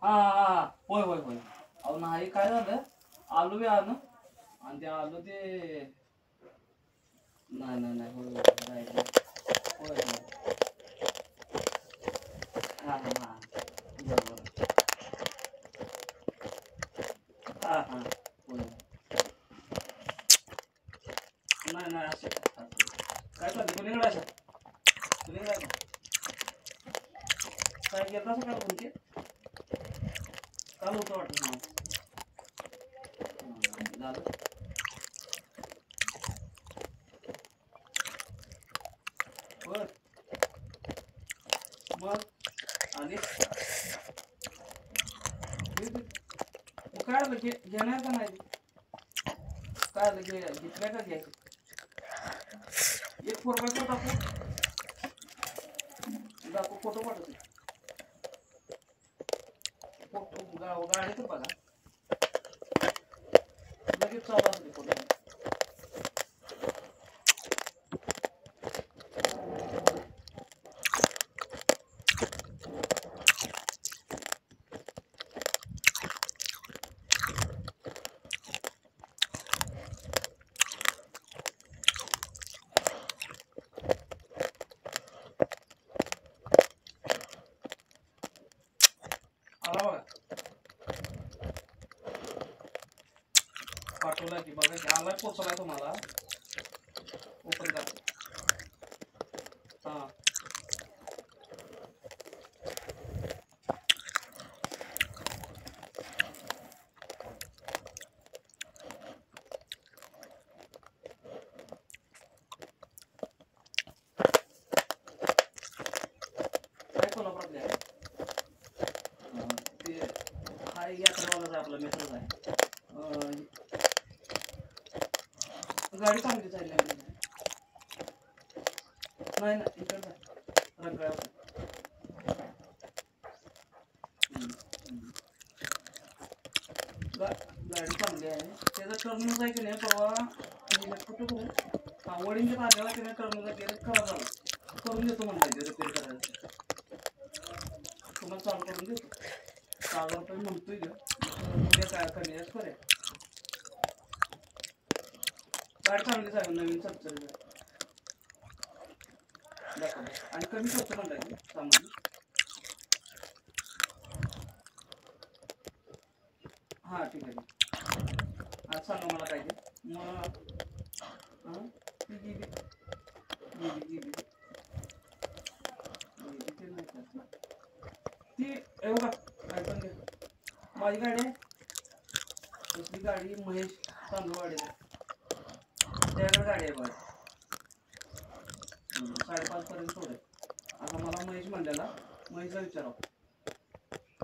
हा हा हा. होय होय होय. अहो नाही काय झालं, आलो बी आलो आणि ते आलो ते नाही नाही नाही होय होय राहिलं. होय होय. हा हा हा. बरोबर. हा हा. होय. नाही नाही असं काय चालतं कुणीकडे अशा कुणीकडे आहे काय घेतला असं काल तुमचे काल होतं वाटतं झालं बर मग आणि मग काय आलं घेणार का नाही काय आलं घेतल्या का घ्यायचं एक 4x4 दाखवू फोटो पाठवतो गाडी तर बघा लगेच चालू असते फोटो आला बघा पाठवला की बघा की आलाय पोचलाय तुम्हाला ओपन करा हा काय कोल्हापुरातले आहे ते हा यात्रेवालाच आहे आपला मित्रच आहे गाडी चांगलीच आहे नाही ना इकडचं आहे रंकाळ्यावर गाडी चांगली आहे त्याचा टर्मिनस आहे की नाही परवा कुठं करू हा वडींच्या ताब्याला की नाही टर्मिनस गेलं खराब झाला करून देतो म्हणता येते रिपेअर करायचं तुम्हाला चालू करून देतो 1000 रुपये म्हणतोय उद्या काय कमी जास्त करेल गाडी चांगलीच आहे नवीन सबसिडी आणि कमी खर्च पण लागेल सामान हां ठीक आहे आज सांगा मला काय ते मग हां ती गेली गेली गेली गेली ते नाही का ती एवढा काय पण घे माझी गाडी आहे दुसरी गाडी महेश तांदूळवाडी त्याकडे गाडी आहे बघा 5:30 पर्यंत सोडेल आता मला महेश म्हणलेला महेशला विचारावं